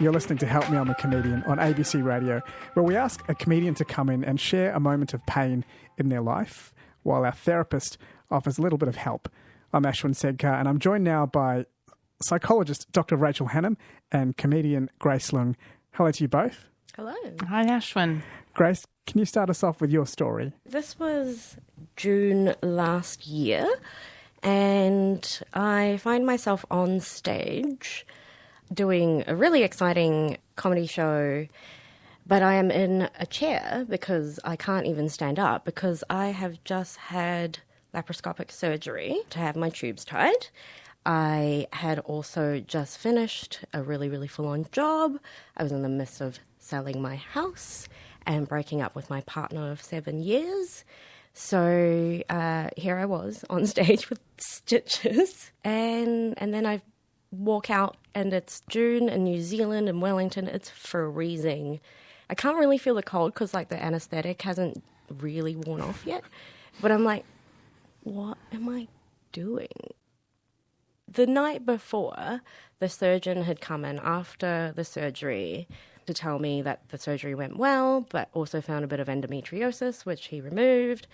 You're listening to Help Me, I'm a Comedian on ABC Radio, where we ask a comedian to come in and share a moment of pain in their life, while our therapist offers a little bit of help. I'm Ashwin Segkar, and I'm joined now by psychologist Dr Rachel Hannam and comedian Grace Leung. Hello to you both. Hello. Hi, Ashwin. Grace, can you start us off with your story? This was June last year, and I find myself on stage doing a really exciting comedy show, but I am in a chair because I can't even stand up because I have just had laparoscopic surgery to have my tubes tied. I had also just finished a really, really full-on job. I was in the midst of selling my house and breaking up with my partner of 7 years. So here I was on stage with stitches, and then I walk out and it's June in New Zealand and Wellington. It's freezing. I can't really feel the cold because like the anaesthetic hasn't really worn off yet. But I'm like, what am I doing? The night before, the surgeon had come in after the surgery to tell me that the surgery went well, but also found a bit of endometriosis, which he removed.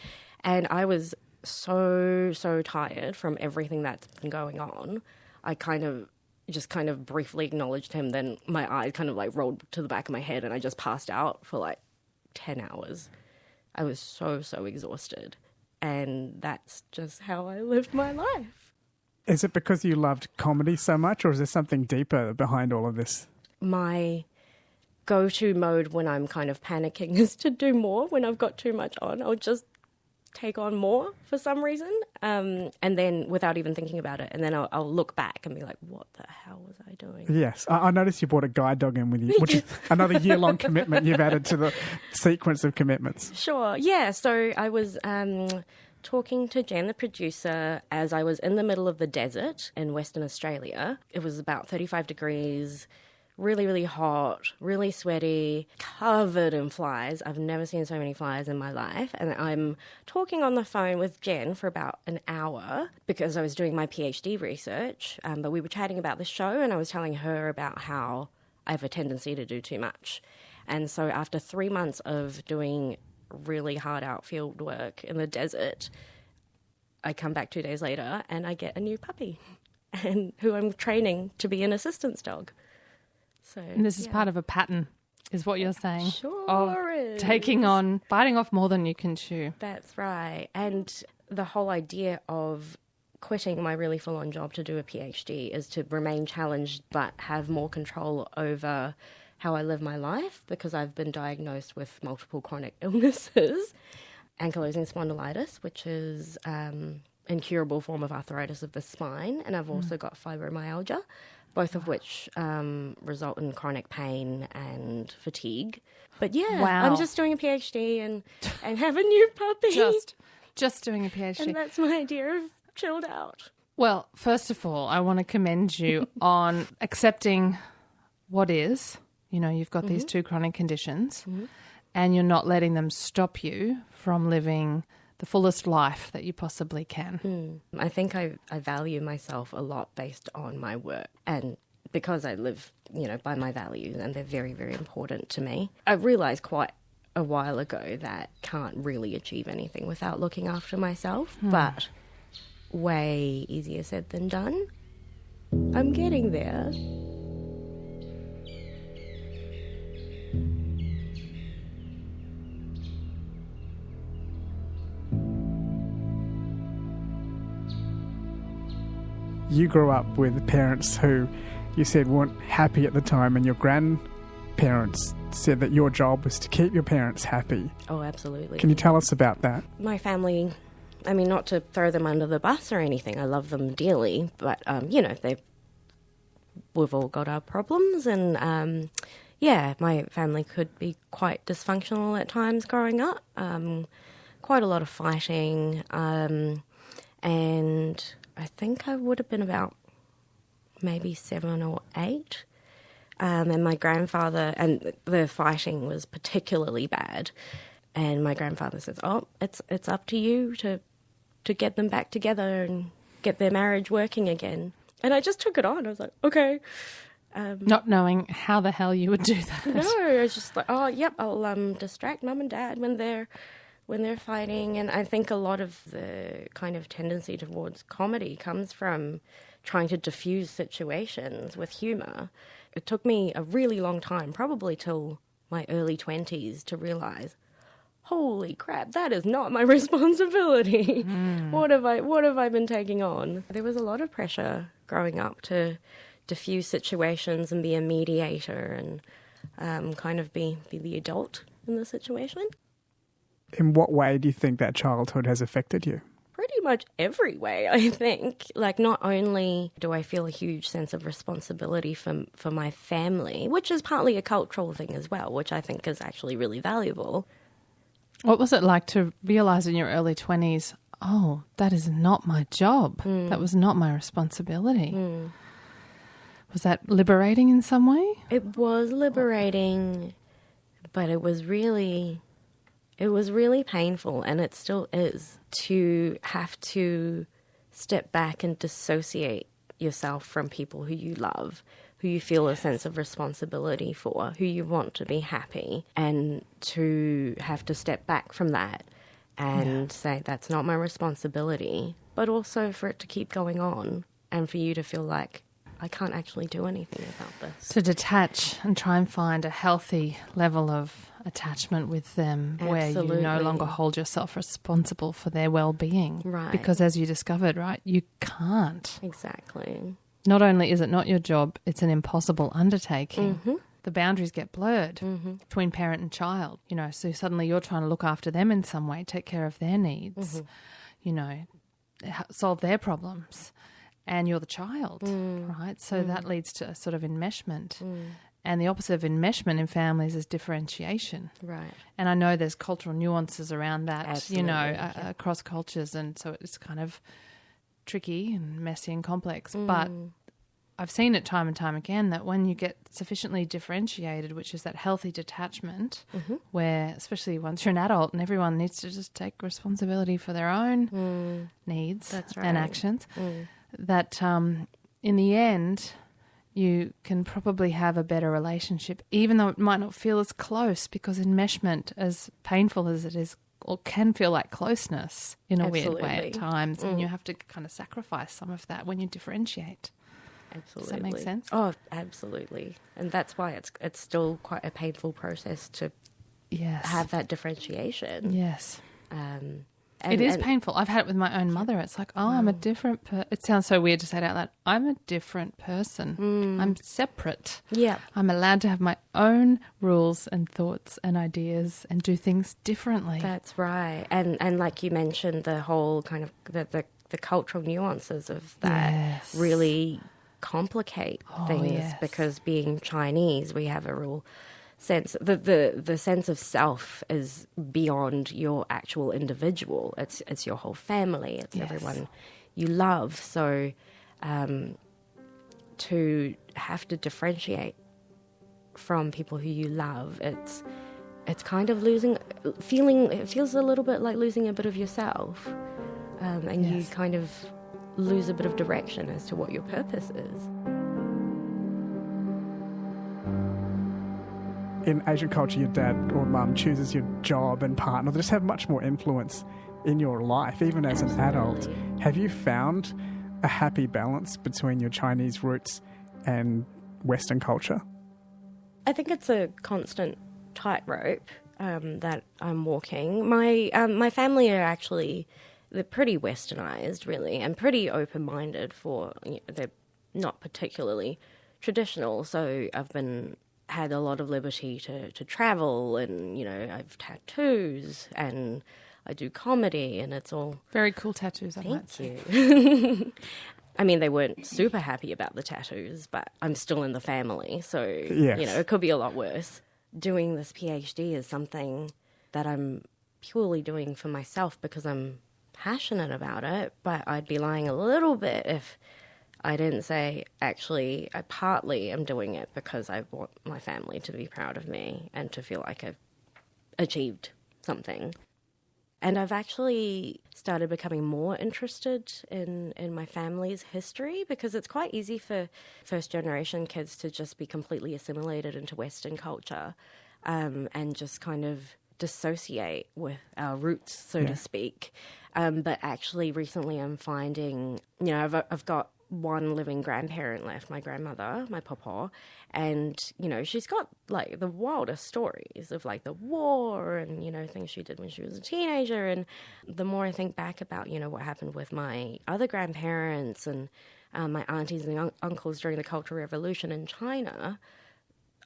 And I was so tired from everything that's been going on. I kind of briefly acknowledged him, then my eyes kind of like rolled to the back of my head and I just passed out for like 10 hours. I was so exhausted. And that's just how I lived my life. Is it because you loved comedy so much, or is there something deeper behind all of this? My go-to mode when I'm kind of panicking is to do more. When I've got too much on, I'll just take on more for some reason, and then without even thinking about it, and then I'll look back and be like, what the hell was I doing? Yes, I noticed you brought a guide dog in with you, which is another year-long commitment you've added to the sequence of commitments. Sure, yeah. So I was talking to Jen, the producer, as I was in the middle of the desert in Western Australia. It was about 35 degrees, really hot, really sweaty, covered in flies. I've never seen so many flies in my life. And I'm talking on the phone with Jen for about an hour because I was doing my PhD research. But we were chatting about the show and I was telling her about how I have a tendency to do too much. And so after 3 months of doing really hard out field work in the desert, I come back 2 days later and I get a new puppy and who I'm training to be an assistance dog. So, and this is part of a pattern, is what you're saying. Sure is. Biting off more than you can chew. That's right. And the whole idea of quitting my really full-on job to do a PhD is to remain challenged but have more control over how I live my life because I've been diagnosed with multiple chronic illnesses. Ankylosing spondylitis, which is incurable form of arthritis of the spine, and I've also got fibromyalgia, both of which result in chronic pain and fatigue. But yeah, I'm just doing a PhD and have a new puppy. Just doing a PhD. And that's my idea of chilled out. Well, first of all, I want to commend you on accepting what is. You know, you've got these two chronic conditions and you're not letting them stop you from living the fullest life that you possibly can. I think I value myself a lot based on my work and because I live, by my values and they're very, very important to me. I realised quite a while ago that I can't really achieve anything without looking after myself, but way easier said than done. I'm getting there. You grew up with parents who you said weren't happy at the time, and your grandparents said that your job was to keep your parents happy. Oh, absolutely. Can you tell us about that? My family, I mean, not to throw them under the bus or anything, I love them dearly, but, we've all got our problems, and, my family could be quite dysfunctional at times growing up, quite a lot of fighting, and I think I would have been about maybe 7 or 8. And my grandfather, and the fighting was particularly bad. And my grandfather says, "Oh, it's up to you to get them back together and get their marriage working again." And I just took it on. I was like, okay. Not knowing how the hell you would do that. No, I was just like, oh, yep, I'll distract mum and dad when they're fighting. And I think a lot of the kind of tendency towards comedy comes from trying to diffuse situations with humour. It took me a really long time, probably till my early 20s, to realise, holy crap, that is not my responsibility. What have I been taking on? There was a lot of pressure growing up to diffuse situations and be a mediator and kind of be the adult in the situation. In what way do you think that childhood has affected you? Pretty much every way, I think. Like, not only do I feel a huge sense of responsibility for my family, which is partly a cultural thing as well, which I think is actually really valuable. What was it like to realise in your early 20s, oh, that is not my job. That was not my responsibility. Was that liberating in some way? It was liberating, but it was really painful, and it still is, to have to step back and dissociate yourself from people who you love, who you feel a sense of responsibility for, who you want to be happy, and to have to step back from that and say, that's not my responsibility, but also for it to keep going on and for you to feel like, I can't actually do anything about this. To detach and try and find a healthy level of attachment with them. Absolutely. Where you no longer hold yourself responsible for their well-being. Right. Because as you discovered, right, you can't. Exactly. Not only is it not your job, it's an impossible undertaking. The boundaries get blurred between parent and child. You know, so suddenly you're trying to look after them in some way, take care of their needs, you know, solve their problems. And you're the child, right? So that leads to a sort of enmeshment. And the opposite of enmeshment in families is differentiation. Right. And I know there's cultural nuances around that, Absolutely, you know, across cultures. And so it's kind of tricky and messy and complex. But I've seen it time and time again that when you get sufficiently differentiated, which is that healthy detachment, where especially once you're an adult and everyone needs to just take responsibility for their own needs and actions, that in the end you can probably have a better relationship, even though it might not feel as close, because enmeshment, as painful as it is, or can feel like closeness in a weird way at times, and you have to kind of sacrifice some of that when you differentiate. Absolutely. Does that make sense? Oh, absolutely. And that's why it's still quite a painful process to have that differentiation. Yes. And it is painful. I've had it with my own mother. It's like, oh, I'm a different it sounds so weird to say it out loud. I'm a different person. I'm separate. Yeah. I'm allowed to have my own rules and thoughts and ideas and do things differently. That's right. And like you mentioned, the whole kind of the cultural nuances of that really complicate things, because being Chinese, we have a real sense, the sense of self is beyond your actual individual. It's your whole family. It's everyone you love. So to have to differentiate from people who you love, it's kind of it feels a little bit like losing a bit of yourself, and you kind of lose a bit of direction as to what your purpose is. In Asian culture, your dad or mum chooses your job and partner. They just have much more influence in your life, even as an adult. Have you found a happy balance between your Chinese roots and Western culture? I think it's a constant tightrope that I'm walking. My family are actually, they're pretty westernized, really, and pretty open-minded they're not particularly traditional. So I've had a lot of liberty to travel, and, you know, I've tattoos and I do comedy, and it's all... Very cool tattoos, I might say. Thank you. I mean, they weren't super happy about the tattoos, but I'm still in the family, so, you know, it could be a lot worse. Doing this PhD is something that I'm purely doing for myself because I'm passionate about it, but I'd be lying a little bit if I didn't say, actually, I partly am doing it because I want my family to be proud of me and to feel like I've achieved something. And I've actually started becoming more interested in my family's history, because it's quite easy for first-generation kids to just be completely assimilated into Western culture and just kind of dissociate with our roots, so to speak. But actually recently I'm finding, I've got one living grandparent left, my grandmother, my papa, and, she's got, like, the wildest stories of, like, the war and, things she did when she was a teenager. And the more I think back about, what happened with my other grandparents and my aunties and uncles during the Cultural Revolution in China,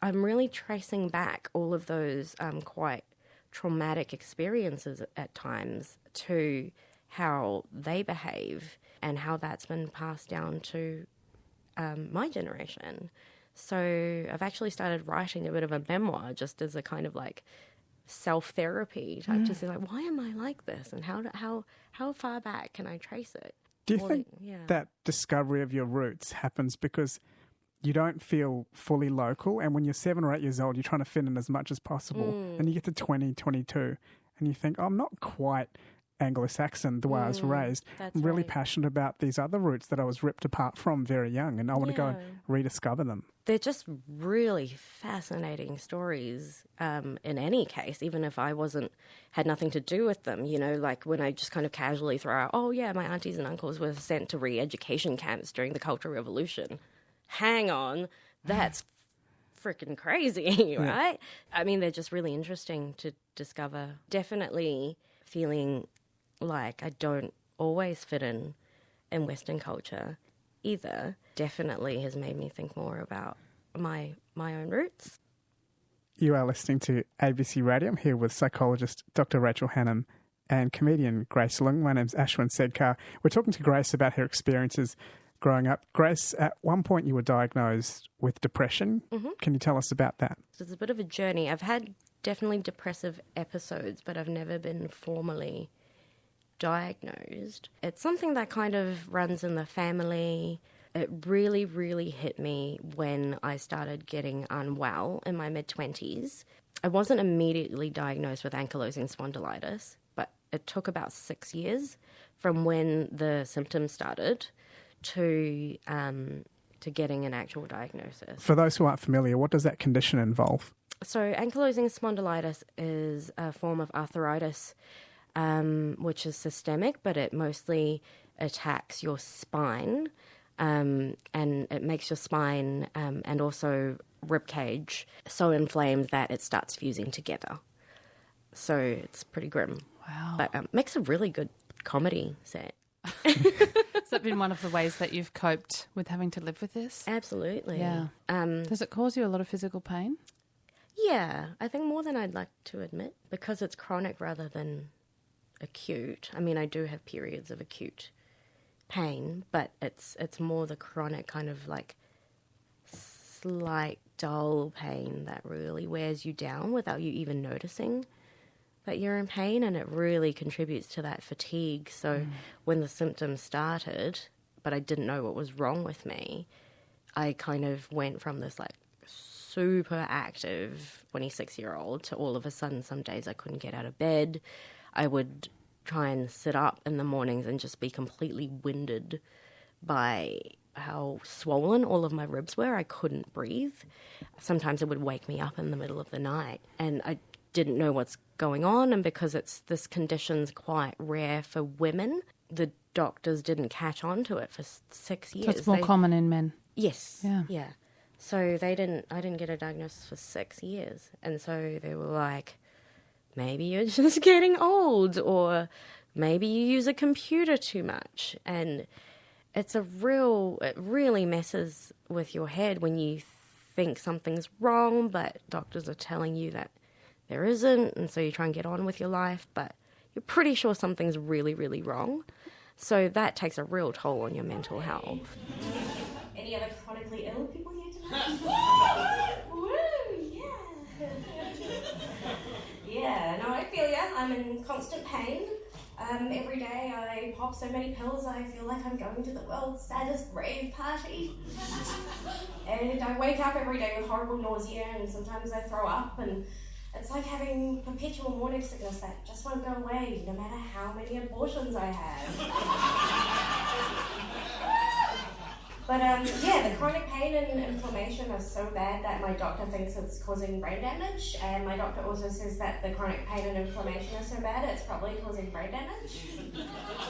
I'm really tracing back all of those quite traumatic experiences at times to how they behave and how that's been passed down to my generation. So I've actually started writing a bit of a memoir just as a kind of like self-therapy type to say, like, why am I like this? And how far back can I trace it? Do you think that discovery of your roots happens because you don't feel fully local, and when you're 7 or 8 years old, you're trying to fit in as much as possible, and you get to 20, 22, and you think, I'm not quite Anglo-Saxon the way I was raised. I'm really passionate about these other roots that I was ripped apart from very young, and I want to go and rediscover them. They're just really fascinating stories in any case, even if I had nothing to do with them. Like when I just kind of casually throw out, oh yeah, my aunties and uncles were sent to re-education camps during the Cultural Revolution. Hang on, that's freaking crazy, right? I mean, they're just really interesting to discover. Definitely feeling like I don't always fit in Western culture either definitely has made me think more about my own roots. You are listening to ABC Radio. I'm here with psychologist Dr Rachel Hannam and comedian Grace Leung. My name's Ashwin Segkar. We're talking to Grace about her experiences growing up. Grace, at one point you were diagnosed with depression. Can you tell us about that? It's a bit of a journey. I've had definitely depressive episodes, but I've never been formally diagnosed. It's something that kind of runs in the family. It really, really hit me when I started getting unwell in my mid-20s. I wasn't immediately diagnosed with ankylosing spondylitis, but it took about 6 years from when the symptoms started to getting an actual diagnosis. For those who aren't familiar, what does that condition involve? So ankylosing spondylitis is a form of arthritis which is systemic, but it mostly attacks your spine and it makes your spine and also ribcage so inflamed that it starts fusing together. So it's pretty grim. Wow. But makes a really good comedy set. Has that been one of the ways that you've coped with having to live with this? Absolutely. Yeah. Does it cause you a lot of physical pain? Yeah, I think more than I'd like to admit, because it's chronic rather than acute. I mean, I do have periods of acute pain, but it's more the chronic kind of like slight dull pain that really wears you down without you even noticing that you're in pain, and it really contributes to that fatigue. So when the symptoms started, but I didn't know what was wrong with me, I kind of went from this like super active 26-year-old to all of a sudden some days I couldn't get out of bed. I would try and sit up in the mornings and just be completely winded by how swollen all of my ribs were. I couldn't breathe. Sometimes it would wake me up in the middle of the night, and I didn't know what's going on. And because this condition's quite rare for women, the doctors didn't catch on to it for 6 years. So it's more common in men. Yes. Yeah. So I didn't get a diagnosis for 6 years. And so they were like, maybe you're just getting old, or maybe you use a computer too much. And it really messes with your head when you think something's wrong, but doctors are telling you that there isn't. And so you try and get on with your life, but you're pretty sure something's really, really wrong. So that takes a real toll on your mental health. Any other chronically ill people here tonight? Woo, yeah. Yeah, no, I feel ya. I'm in constant pain. Every day I pop so many pills I feel like I'm going to the world's saddest rave party. And I wake up every day with horrible nausea, and sometimes I throw up, and It's like having perpetual morning sickness that just won't go away, no matter how many abortions I have. But the chronic pain and inflammation are so bad that my doctor thinks it's causing brain damage, and my doctor also says that the chronic pain and inflammation are so bad it's probably causing brain damage.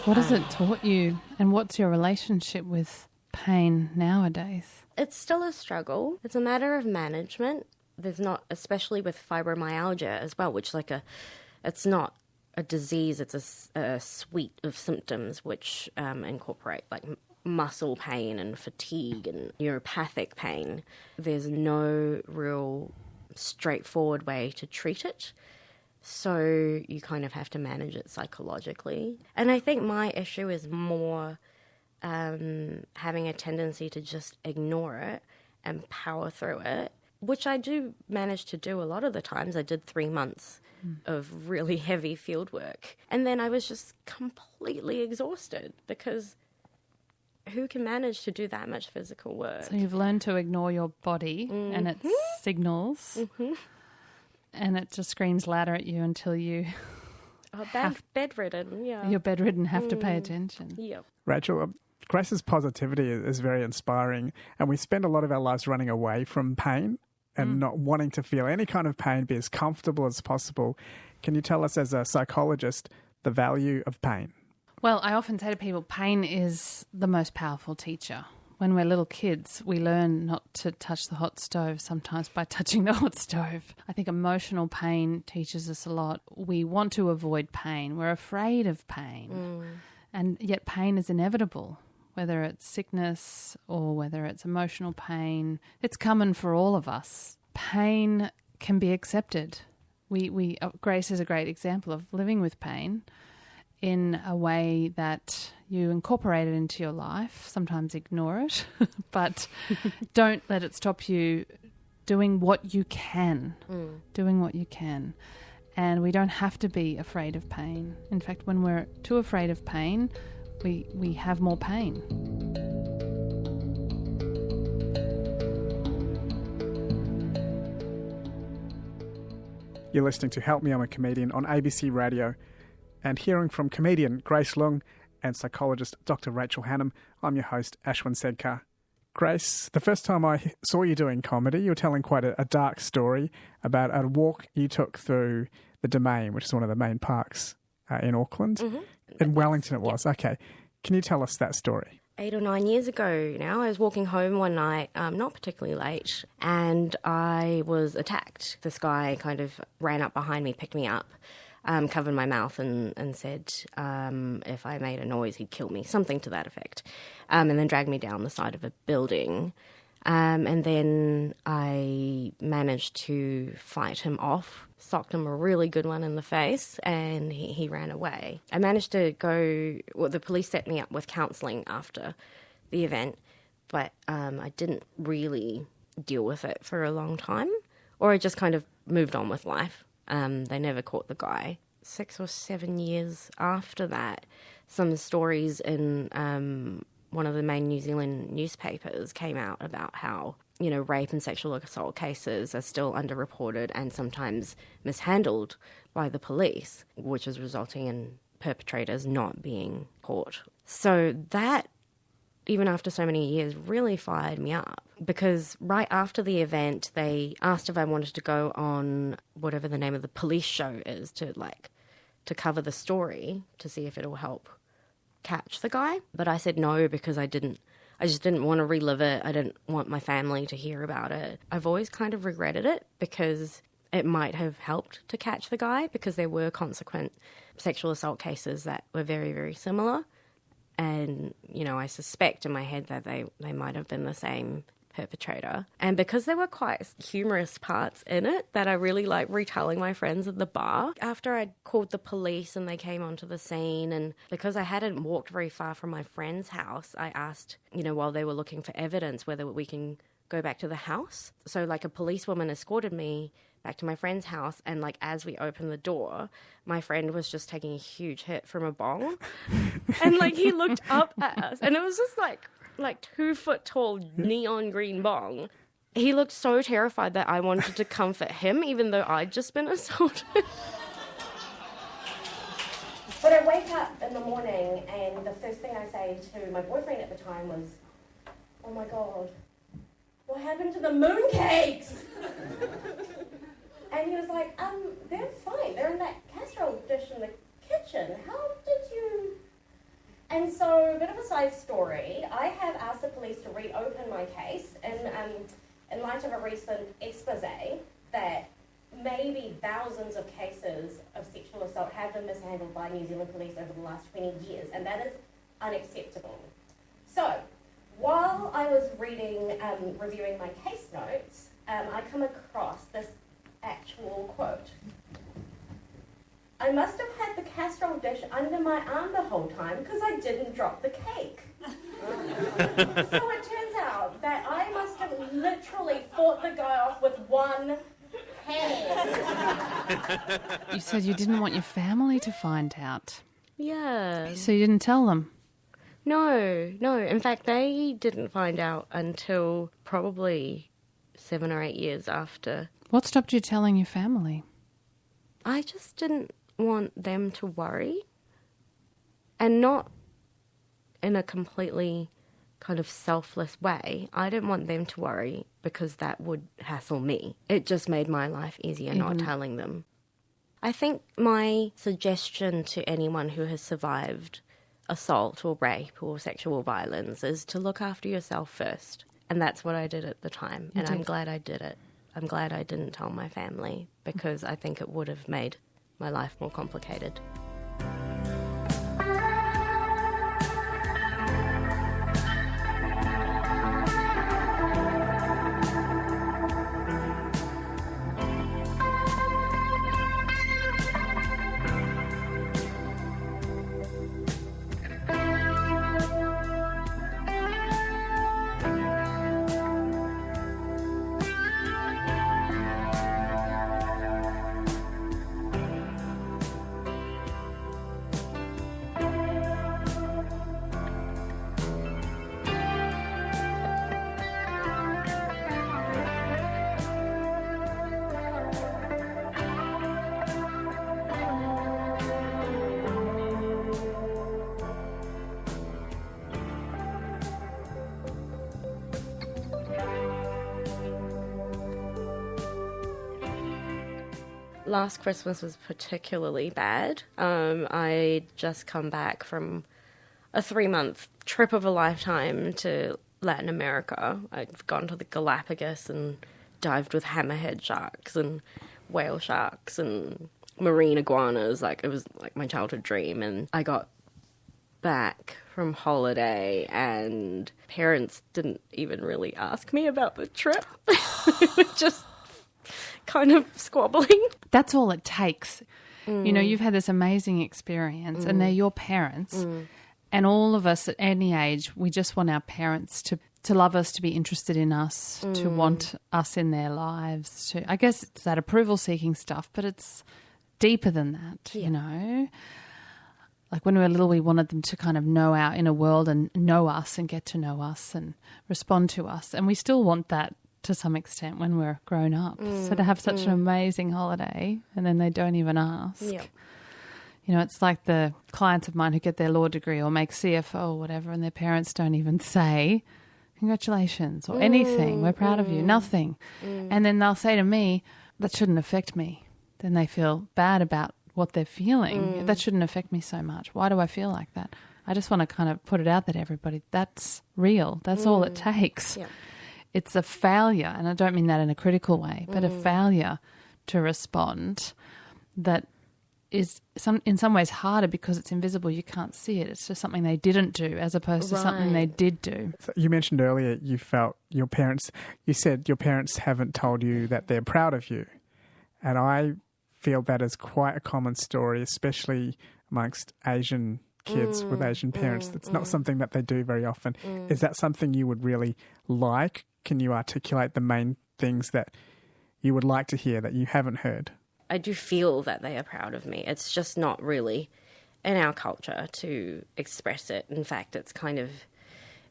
What has it taught you, and what's your relationship with pain nowadays? It's still a struggle. It's a matter of management. There's not, especially with fibromyalgia as well, which it's not a disease, it's a suite of symptoms which incorporate like muscle pain and fatigue and neuropathic pain. There's no real straightforward way to treat it. So you kind of have to manage it psychologically. And I think my issue is more having a tendency to just ignore it and power through it, which I do manage to do a lot of the times. I did 3 months of really heavy field work. And then I was just completely exhausted because who can manage to do that much physical work? So you've learned to ignore your body and its signals, and it just screams louder at you until you... bedridden, yeah. You're bedridden, have to pay attention. Yeah. Rachel, Grace's positivity is very inspiring, and we spend a lot of our lives running away from pain and not wanting to feel any kind of pain, be as comfortable as possible. Can you tell us, as a psychologist, the value of pain? Well, I often say to people, pain is the most powerful teacher. When we're little kids, we learn not to touch the hot stove sometimes by touching the hot stove. I think emotional pain teaches us a lot. We want to avoid pain. We're afraid of pain. And yet pain is inevitable, whether it's sickness or whether it's emotional pain. It's common for all of us. Pain can be accepted. Grace is a great example of living with pain in a way that you incorporate it into your life, sometimes ignore it, but don't let it stop you doing what you can, doing what you can. And we don't have to be afraid of pain. In fact, when we're too afraid of pain, we have more pain. You're listening to Help Me, I'm a Comedian on ABC Radio, and hearing from comedian Grace Leung and psychologist Dr Rachel Hannam. I'm your host, Ashwin Segkar. Grace, the first time I saw you doing comedy, you were telling quite a dark story about a walk you took through the Domain, which is one of the main parks in Auckland. In Wellington it was. Okay. Can you tell us that story? 8 or 9 years ago now, I was walking home one night, not particularly late, and I was attacked. This guy kind of ran up behind me, picked me up, covered my mouth and said if I made a noise, he'd kill me, something to that effect, and then dragged me down the side of a building. And then I managed to fight him off, socked him a really good one in the face, and he ran away. I managed to the police set me up with counselling after the event, but I didn't really deal with it for a long time, or I just kind of moved on with life. They never caught the guy. 6 or 7 years after that, some stories in one of the main New Zealand newspapers came out about how, rape and sexual assault cases are still underreported and sometimes mishandled by the police, which is resulting in perpetrators not being caught. So that, even after so many years, really fired me up, because right after the event, they asked if I wanted to go on whatever the name of the police show is to cover the story to see if it'll help catch the guy. But I said no, because I just didn't want to relive it. I didn't want my family to hear about it. I've always kind of regretted it, because it might have helped to catch the guy, because there were consequent sexual assault cases that were very, very similar. And, I suspect in my head that they might have been the same perpetrator. And because there were quite humorous parts in it that I really like retelling my friends at the bar. After I'd called the police and they came onto the scene, and because I hadn't walked very far from my friend's house, I asked, while they were looking for evidence, whether we can go back to the house. So a policewoman escorted me back to my friend's house, and as we opened the door, my friend was just taking a huge hit from a bong. And he looked up at us, and it was just like 2 foot tall neon green bong. He looked so terrified that I wanted to comfort him, even though I'd just been assaulted. But I wake up in the morning and the first thing I say to my boyfriend at the time was, "Oh my God, what happened to the mooncakes?" And he was like, they're fine. They're in that casserole dish in the kitchen. How did you... And so, a bit of a side story, I have asked the police to reopen my case in light of a recent expose that maybe thousands of cases of sexual assault have been mishandled by New Zealand police over the last 20 years, and that is unacceptable. So, while I was reviewing my case notes, I come across this actual quote. "I must have had the casserole dish under my arm the whole time because I didn't drop the cake." So it turns out that I must have literally fought the guy off with one hand. You said you didn't want your family to find out. Yeah. So you didn't tell them? No. In fact, they didn't find out until probably 7 or 8 years after. What stopped you telling your family? I just didn't want them to worry, and not in a completely kind of selfless way. I didn't want them to worry because that would hassle me. It just made my life easier not telling them. I think my suggestion to anyone who has survived assault or rape or sexual violence is to look after yourself first. And that's what I did at the time. And I'm glad I did it. I'm glad I didn't tell my family because I think it would have made my life more complicated. Last Christmas was particularly bad. I'd just come back from a 3-month trip of a lifetime to Latin America. I'd gone to the Galapagos and dived with hammerhead sharks and whale sharks and marine iguanas. It was like my childhood dream. And I got back from holiday and parents didn't even really ask me about the trip. Just kind of squabbling. That's all it takes. You know, you've had this amazing experience and they're your parents. And all of us at any age, we just want our parents to love us, to be interested in us, to want us in their lives. I guess it's that approval-seeking stuff, but it's deeper than that, you know. Like when we were little, we wanted them to kind of know our inner world and know us and get to know us and respond to us. And we still want that to some extent when we're grown up. So to have such an amazing holiday and then they don't even ask. Yeah. You know, it's like the clients of mine who get their law degree or make CFO or whatever and their parents don't even say, congratulations or anything, we're proud of you, nothing. And then they'll say to me, that shouldn't affect me. Then they feel bad about what they're feeling. That shouldn't affect me so much. Why do I feel like that? I just want to kind of put it out there to everybody. That's real. That's all it takes. Yeah. It's a failure, and I don't mean that in a critical way, but a failure to respond that is in some ways harder because it's invisible. You can't see it. It's just something they didn't do as opposed to something they did do. So you mentioned earlier you felt you said your parents haven't told you that they're proud of you. And I feel that is quite a common story, especially amongst Asian kids with Asian parents. It's not something that they do very often. Is that something you would really like? Can you articulate the main things that you would like to hear that you haven't heard? I do feel that they are proud of me. It's just not really in our culture to express it. In fact, it's kind of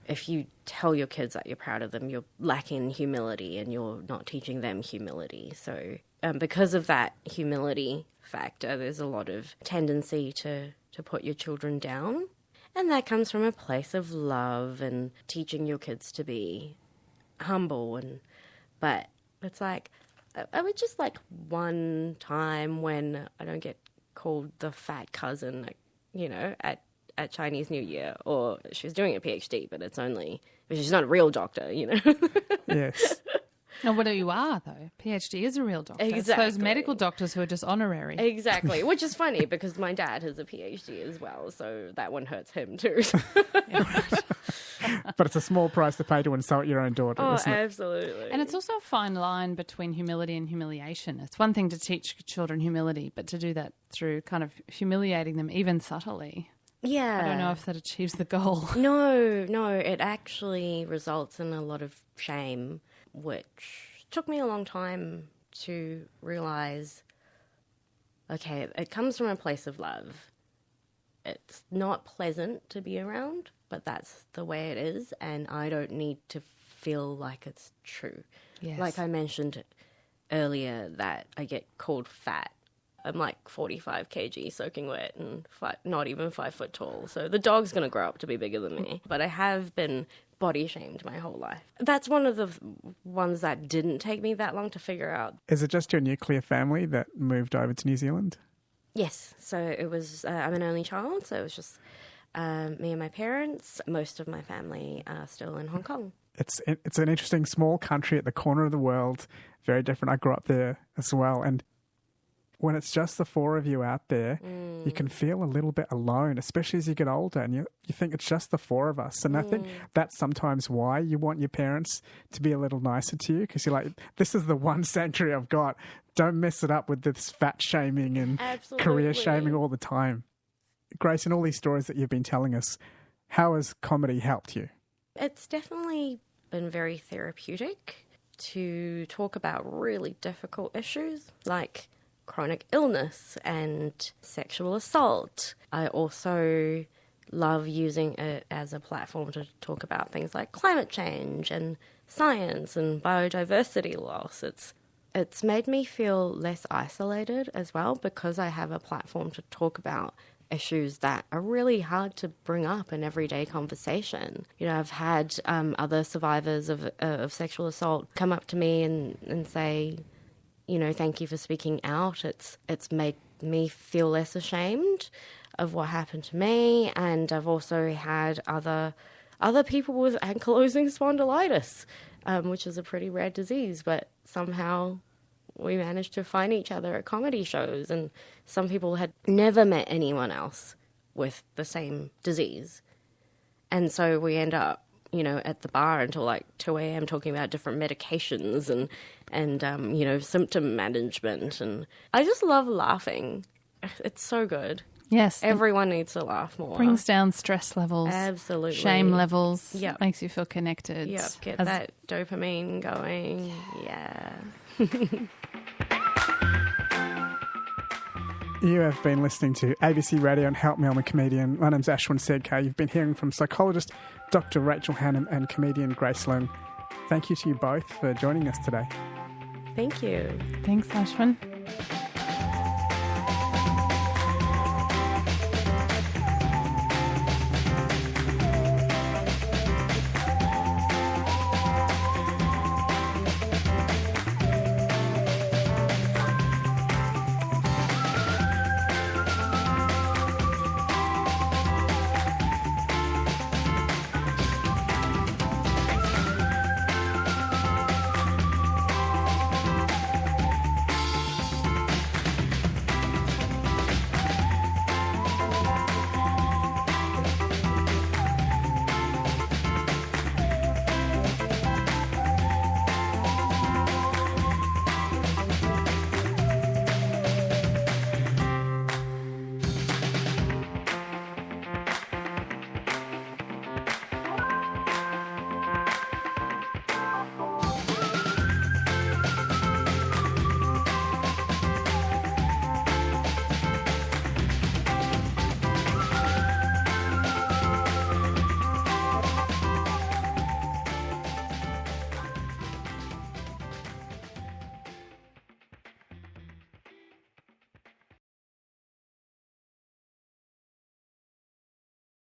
if you tell your kids that you're proud of them, you're lacking humility and you're not teaching them humility. So because of that humility factor, there's a lot of tendency to put your children down. And that comes from a place of love and teaching your kids to be humble. But it's like, I would just like one time when I don't get called the fat cousin, you know, at Chinese New Year, or she's doing a PhD, but she's not a real doctor, you know. Yes. No, what you are, though. PhD is a real doctor. Exactly. It's those medical doctors who are just honorary. Exactly, which is funny because my dad has a PhD as well, so that one hurts him too. But it's a small price to pay to insult your own daughter, Oh, isn't it? absolutely. And it's also a fine line between humility and humiliation. It's one thing to teach children humility, but to do that through kind of humiliating them even subtly. Yeah. I don't know if that achieves the goal. No, it actually results in a lot of shame, which took me a long time to realise, okay, it comes from a place of love. It's not pleasant to be around, but that's the way it is, and I don't need to feel like it's true. Yes. Like I mentioned earlier that I get called fat. I'm like 45 kg soaking wet and not even 5 foot tall. So the dog's going to grow up to be bigger than me. But I have been body shamed my whole life. That's one of the ones that didn't take me that long to figure out. Is it just your nuclear family that moved over to New Zealand? Yes. So it was, I'm an only child. So it was just me and my parents. Most of my family are still in Hong Kong. It's an interesting small country at the corner of the world. Very different. I grew up there as well. And when it's just the four of you out there, you can feel a little bit alone, especially as you get older, and you think it's just the four of us. And I think that's sometimes why you want your parents to be a little nicer to you, because you're like, this is the one sanctuary I've got. Don't mess it up with this fat shaming and career shaming all the time. Grace, in all these stories that you've been telling us, how has comedy helped you? It's definitely been very therapeutic to talk about really difficult issues like chronic illness and sexual assault. I also love using it as a platform to talk about things like climate change and science and biodiversity loss. It's made me feel less isolated as well because I have a platform to talk about issues that are really hard to bring up in everyday conversation. You know, I've had other survivors of sexual assault come up to me and say, you know, thank you for speaking out. It's made me feel less ashamed of what happened to me. And I've also had other people with ankylosing spondylitis, which is a pretty rare disease, but somehow we managed to find each other at comedy shows. And some people had never met anyone else with the same disease. And so we end up, you know, at the bar until like 2 a.m. talking about different medications and you know, symptom management. And I just love laughing. It's so good. Yes. Everyone needs to laugh more. Brings down stress levels. Absolutely. Shame levels. Yep. Makes you feel connected. Yep. Get that dopamine going. Yeah. You have been listening to ABC Radio and Help Me, I'm a Comedian. My name's Ashwin Segkar. You've been hearing from psychologist Dr Rachel Hannam and comedian Grace Leung. Thank you to you both for joining us today. Thank you. Thanks, Ashwin.